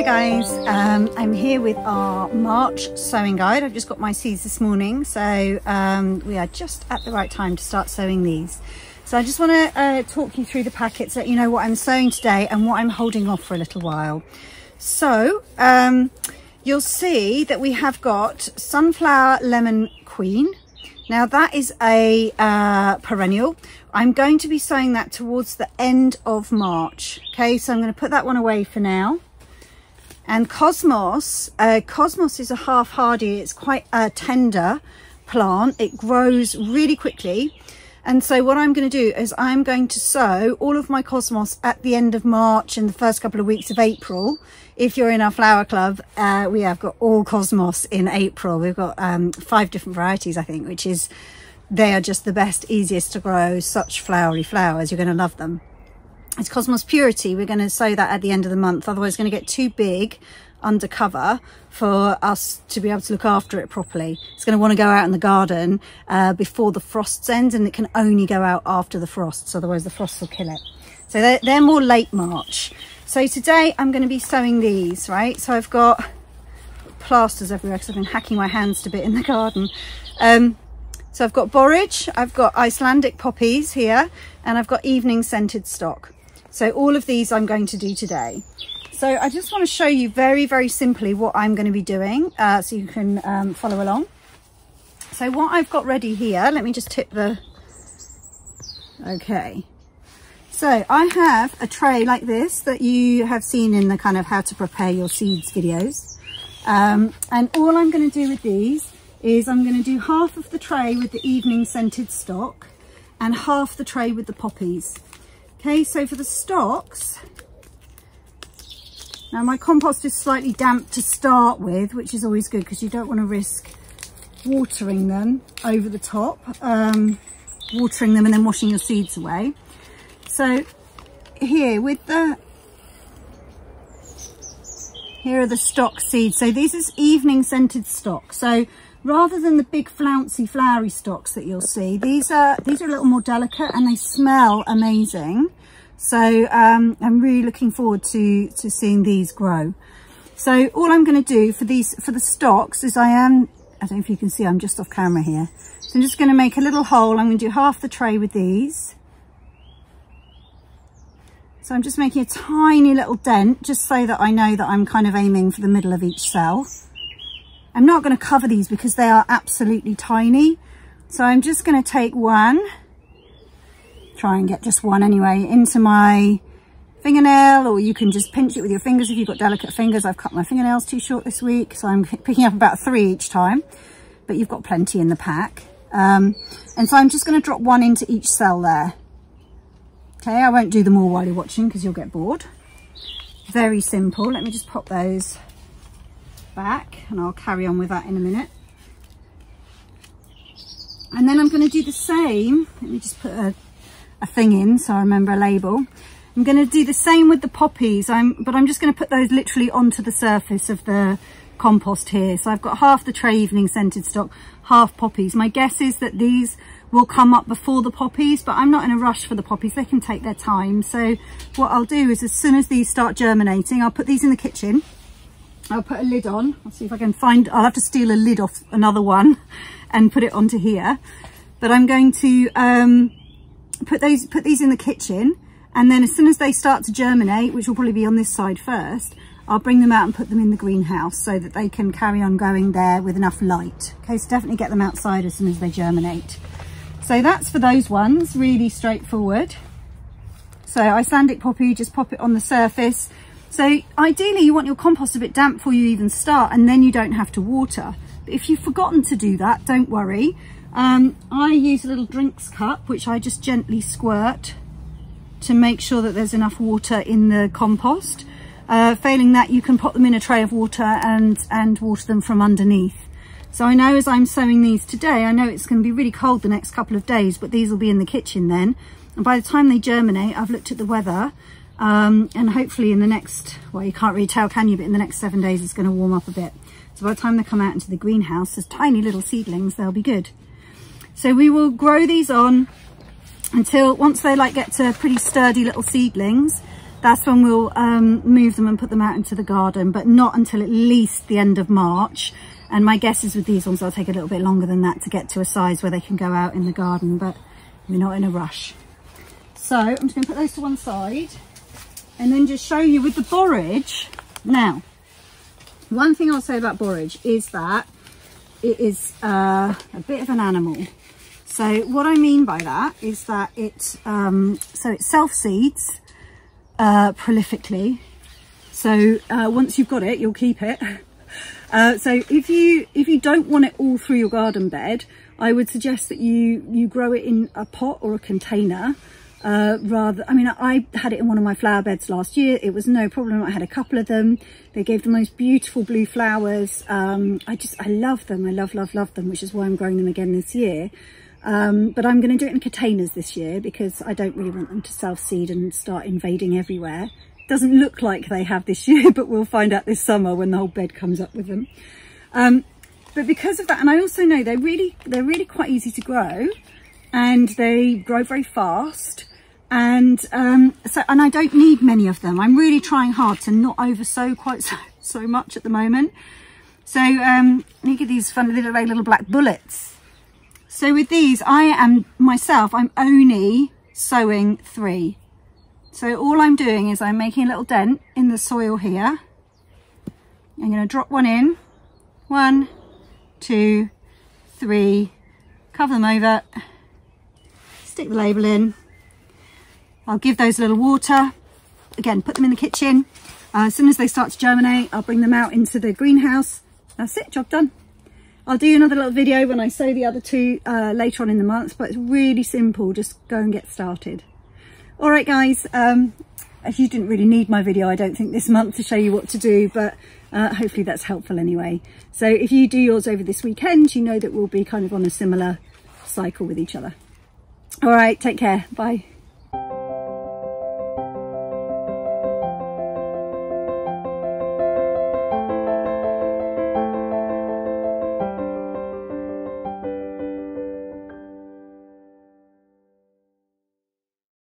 Hi guys, I'm here with our March sowing guide. I've just got my seeds this morning, so we are just at the right time to start sowing these. So I just want to talk you through the packets, let you know what I'm sowing today and what I'm holding off for a little while. So you'll see that we have got Sunflower Lemon Queen. Now that is a perennial. I'm going to be sowing that towards the end of March. Okay, so I'm going to put that one away for now. And Cosmos, Cosmos is a half hardy. It's quite a tender plant. It grows really quickly. And so what I'm going to do is I'm going to sow all of my Cosmos at the end of March and the first couple of weeks of April. If you're in our flower club, we have got all Cosmos in April. We've got 5 different varieties, I think, which is, they are just the best, easiest to grow, such flowery flowers. You're going to love them. It's Cosmos Purity. We're going to sow that at the end of the month. Otherwise it's going to get too big under cover for us to be able to look after it properly. It's going to want to go out in the garden before the frosts end, and it can only go out after the frosts, otherwise the frosts will kill it. So they're more late March. So today I'm going to be sowing these, right? So I've got plasters everywhere because I've been hacking my hands to bit in the garden. So I've got Borage, I've got Icelandic Poppies here, and I've got evening scented stock. So all of these I'm going to do today. So I just want to show you very, very simply what I'm going to be doing so you can follow along. So what I've got ready here, let me just tip the... Okay. So I have a tray like this that you have seen in the kind of how to prepare your seeds videos. And all I'm going to do with these is I'm going to do half of the tray with the evening scented stock and half the tray with the poppies. Okay, so for the stocks, now my compost is slightly damp to start with, which is always good because you don't want to risk watering them over the top, watering them and then washing your seeds away. So here are the stock seeds. So this is evening scented stock. So rather than the big flouncy flowery stocks that you'll see, these are a little more delicate and they smell amazing. So I'm really looking forward to seeing these grow. So all I'm going to do for the stocks is I don't know if you can see, I'm just off camera here. So I'm just going to make a little hole. I'm going to do half the tray with these. So I'm just making a tiny little dent just so that I know that I'm kind of aiming for the middle of each cell. I'm not going to cover these because they are absolutely tiny. So I'm just going to take one, try and get just one anyway, into my fingernail, or you can just pinch it with your fingers if you've got delicate fingers. I've cut my fingernails too short this week, so I'm picking up about 3 each time, but you've got plenty in the pack. And so I'm just going to drop one into each cell there. Okay, I won't do them all while you're watching because you'll get bored. Very simple. Let me just pop those back and I'll carry on with that in a minute. And then I'm going to do the same. Let me just put a thing in so I remember a label. I'm going to do the same with the poppies, but I'm just going to put those literally onto the surface of the compost here. So I've got half the tray evening scented stock, half poppies. My guess is that these will come up before the poppies, but I'm not in a rush for the poppies. They can take their time. So what I'll do is as soon as these start germinating, I'll put these in the kitchen. I'll put a lid on. I'll see if I can find, I'll have to steal a lid off another one and put it onto here. But I'm going to put these in the kitchen, and then as soon as they start to germinate, which will probably be on this side first, I'll bring them out and put them in the greenhouse so that they can carry on going there with enough light. Okay, so definitely get them outside as soon as they germinate. So that's for those ones, really straightforward. So Icelandic poppy, just pop it on the surface. So ideally you want your compost a bit damp before you even start, and then you don't have to water. But if you've forgotten to do that, don't worry. I use a little drinks cup, which I just gently squirt to make sure that there's enough water in the compost. Failing that, you can pop them in a tray of water and water them from underneath. So I know as I'm sowing these today, I know it's going to be really cold the next couple of days, but these will be in the kitchen then. And by the time they germinate, I've looked at the weather, and hopefully in the next, well, you can't really tell, can you? But in the next 7 days, it's going to warm up a bit. So by the time they come out into the greenhouse as tiny little seedlings, they'll be good. So we will grow these on until once they get to pretty sturdy little seedlings, that's when we'll move them and put them out into the garden, but not until at least the end of March. And my guess is with these ones, they'll take a little bit longer than that to get to a size where they can go out in the garden, but we're not in a rush. So I'm just going to put those to one side and then just show you with the borage. Now, one thing I'll say about borage is that it is a bit of an animal. So what I mean by that is that it self-seeds prolifically. So once you've got it, you'll keep it. So if you don't want it all through your garden bed, I would suggest that you grow it in a pot or a container. I had it in one of my flower beds last year. It was no problem. I had a couple of them. They gave the most beautiful blue flowers. I love them. I love them, which is why I'm growing them again this year. But I'm going to do it in containers this year because I don't really want them to self-seed and start invading everywhere. Doesn't look like they have this year, but we'll find out this summer when the whole bed comes up with them. But because of that, and I also know they're really quite easy to grow, and they grow very fast. And I don't need many of them. I'm really trying hard to not over sow quite so much at the moment. So look at these fun little black bullets. So with these, I'm only sowing 3. So all I'm doing is I'm making a little dent in the soil here. I'm going to drop one in. 1, 2, 3. Cover them over. Stick the label in. I'll give those a little water. Again, put them in the kitchen. As soon as they start to germinate, I'll bring them out into the greenhouse. That's it, job done. I'll do another little video when I sow the other 2 later on in the month, but it's really simple. Just go and get started. All right, guys. You didn't really need my video, I don't think, this month to show you what to do, but hopefully that's helpful anyway. So if you do yours over this weekend, you know that we'll be kind of on a similar cycle with each other. All right, take care. Bye.